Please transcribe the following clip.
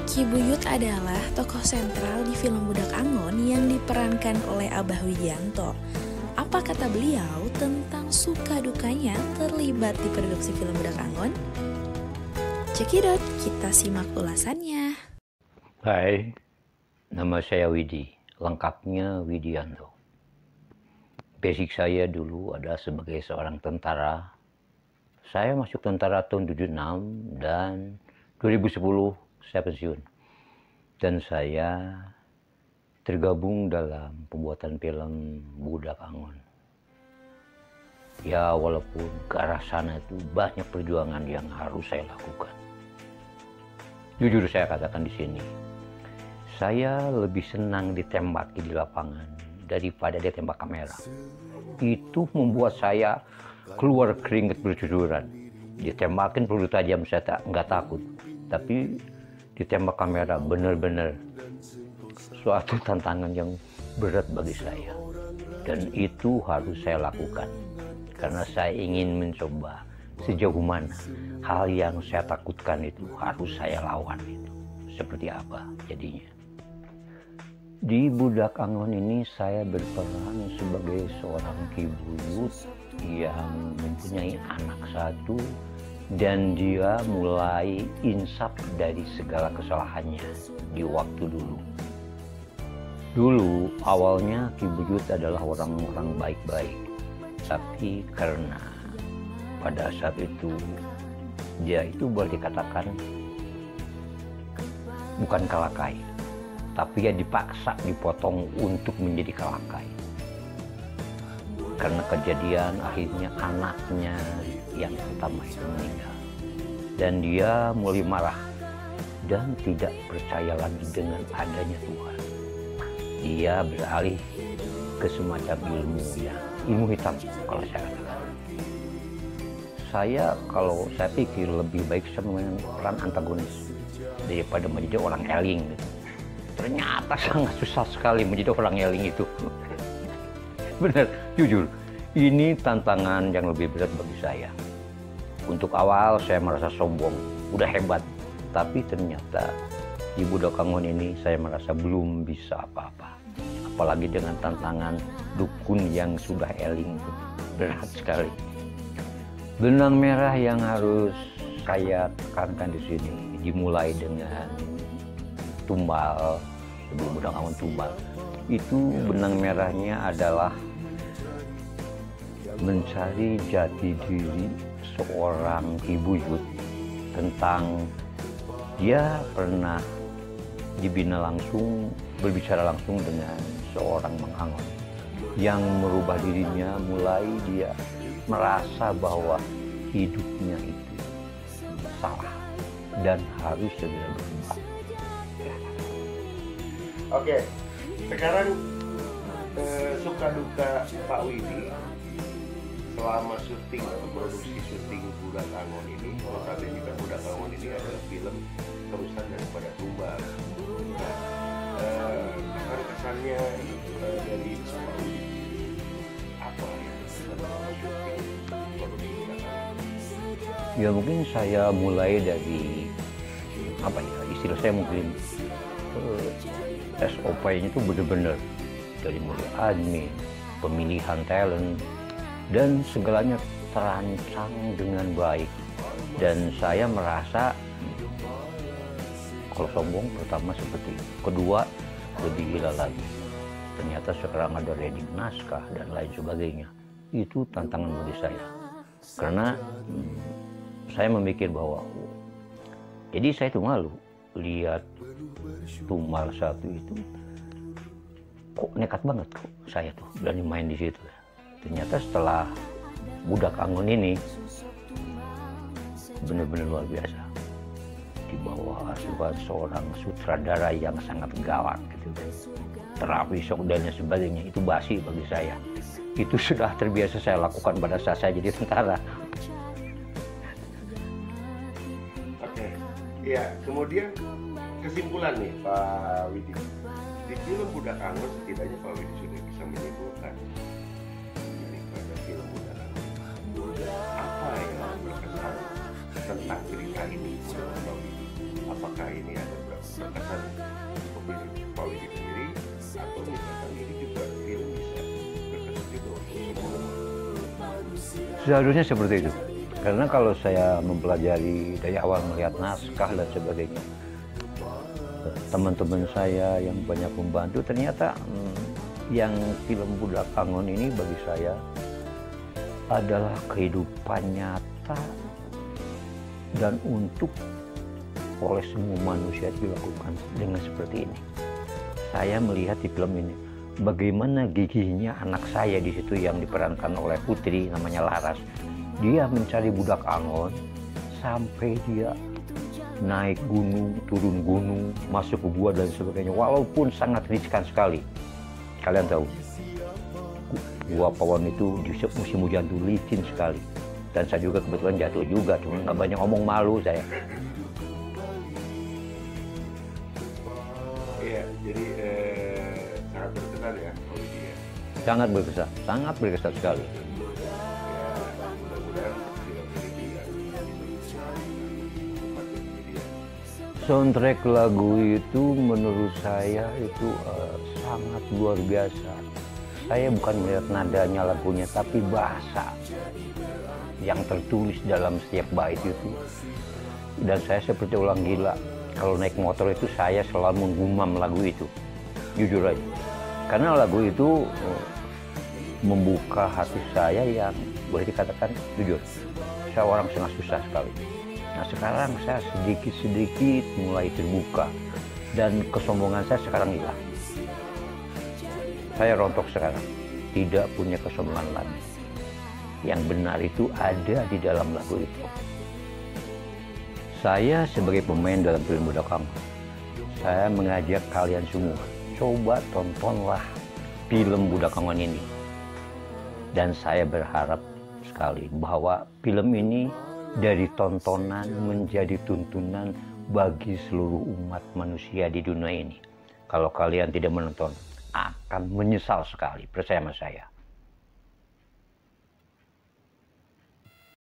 Ki Buyut adalah tokoh sentral di film Budak Angon yang diperankan oleh Abah Widianto. Apa kata beliau tentang suka dukanya terlibat di produksi film Budak Angon? Cekidot, kita simak ulasannya. Hai, nama saya Widi, lengkapnya Widianto. Basic saya dulu adalah sebagai seorang tentara. Saya masuk tentara tahun 76 dan 2010 saya pensiun. Dan saya tergabung dalam pembuatan film Budak Angon. Ya, walaupun ke arah sana itu banyak perjuangan yang harus saya lakukan. Jujur saya katakan di sini, saya lebih senang ditembaki di lapangan daripada ditembak kamera. Itu membuat saya keluar keringat bercucuran. Ditembakin peluru tajam saya nggak takut, tapi ditembak kamera benar-benar suatu tantangan yang berat bagi saya. Dan itu harus saya lakukan karena saya ingin mencoba sejauh mana hal yang saya takutkan itu harus saya lawan. Itu seperti apa jadinya. Di Budak Angon ini saya berperan sebagai seorang Ki Buyut yang mempunyai anak satu dan dia mulai insaf dari segala kesalahannya di waktu dulu. Dulu awalnya Ki Buyut adalah orang-orang baik-baik, tapi karena pada saat itu dia itu boleh dikatakan bukan kalakai, tapi ya dipaksa dipotong untuk menjadi kalakai. Karena kejadian akhirnya anaknya yang pertama itu meninggal. Dan dia mulai marah dan tidak percaya lagi dengan adanya Tuhan. Dia beralih ke semacam ilmu hitam kalau saya katakan. Kalau saya pikir lebih baik saya memainkan peran antagonis daripada menjadi orang eling gitu. Ternyata sangat susah sekali menjadi orang eling itu. Benar, jujur, ini tantangan yang lebih berat bagi saya. Untuk awal saya merasa sombong, udah hebat. Tapi ternyata di Budak Angon ini saya merasa belum bisa apa-apa. Apalagi dengan tantangan dukun yang sudah eling itu. Berat sekali. Benang merah yang harus saya tekankan di sini dimulai dengan tumbal. Sebelum Budak Angon tumbal, itu benang merahnya adalah mencari jati diri seorang Ki Buyut tentang dia pernah dibina langsung, berbicara langsung dengan seorang Mang Angon yang merubah dirinya, mulai dia merasa bahwa hidupnya itu salah dan harus segera berubah. Oke, sekarang suka duka Pak Widi selama syuting atau produksi syuting Budak Angon ini. Notabene juga Budak Angon ini adalah film terusan daripada Tumbal. Nah, kesannya dari Pak Widi apa ya selama syuting produksi Budak Angon? Ya mungkin saya mulai dari apa ya, istilah saya mungkin SOP-nya itu benar-benar dari mulai admin, pemilihan talent, dan segalanya terancang dengan baik. Dan saya merasa kalau sombong pertama seperti itu. Kedua lebih gila lagi. Ternyata sekarang ada reading naskah dan lain sebagainya. Itu tantangan bagi saya. Karena saya memikir bahwa jadi saya tuh malu lihat tumbal satu itu. Kok nekat banget kok saya tuh berani main di situ. Ternyata setelah Budak Angon ini benar-benar luar biasa. Di bawah asuhan seorang sutradara yang sangat galak gitu. Terapi shock dan sebagainya itu basi bagi saya. Itu sudah terbiasa saya lakukan pada saat saya jadi tentara. Oke, ya kemudian kesimpulan nih Pak Widi. Di film Budak Angon setidaknya Pak Widi sudah bisa menyimpulkan daripada film Budak Angon apa yang berkesan tentang cerita ini menurut Pak Widi. Apakah ini ada berkesan opini Pak Widi sendiri, atau misalkan ini juga film bisa berkesan juga untuk semua umat? Seharusnya seperti itu. Karena kalau saya mempelajari dari awal melihat naskah dan sebagainya, teman-teman saya yang banyak membantu, ternyata yang film Budak Angon ini bagi saya adalah kehidupan nyata dan untuk oleh semua manusia dilakukan dengan seperti ini. Saya melihat di film ini bagaimana gigihnya anak saya di situ yang diperankan oleh putri namanya Laras. Dia mencari budak Angon sampai dia naik gunung, turun gunung, masuk ke gua dan sebagainya. Walaupun sangat riskan sekali. Kalian tahu, gua Pawon itu di musim hujan itu licin sekali. Dan saya juga kebetulan jatuh juga, cuma nggak banyak ngomong, malu saya. Iya, jadi sangat berkesan ya Pak Widi ya. Sangat berkesan sekali. Mudah-mudahan film ini bisa Soundtrack lagu itu menurut saya itu sangat luar biasa. Saya bukan melihat nadanya lagunya, tapi bahasa yang tertulis dalam setiap bait itu. Dan saya seperti orang gila. Kalau naik motor itu saya selalu menggumam lagu itu. Jujur aja. Karena lagu itu membuka hati saya yang boleh dikatakan jujur. Saya orang sangat susah sekali. Nah sekarang saya sedikit-sedikit mulai terbuka. Dan kesombongan saya sekarang hilang. Saya rontok sekarang. Tidak punya kesombongan lagi. Yang benar itu ada di dalam lagu itu. Saya sebagai pemain dalam film Budak Angon, saya mengajak kalian semua, coba tontonlah film Budak Angon ini. Dan saya berharap sekali bahwa film ini dari tontonan menjadi tuntunan bagi seluruh umat manusia di dunia ini. Kalau kalian tidak menonton, akan menyesal sekali, percaya sama saya.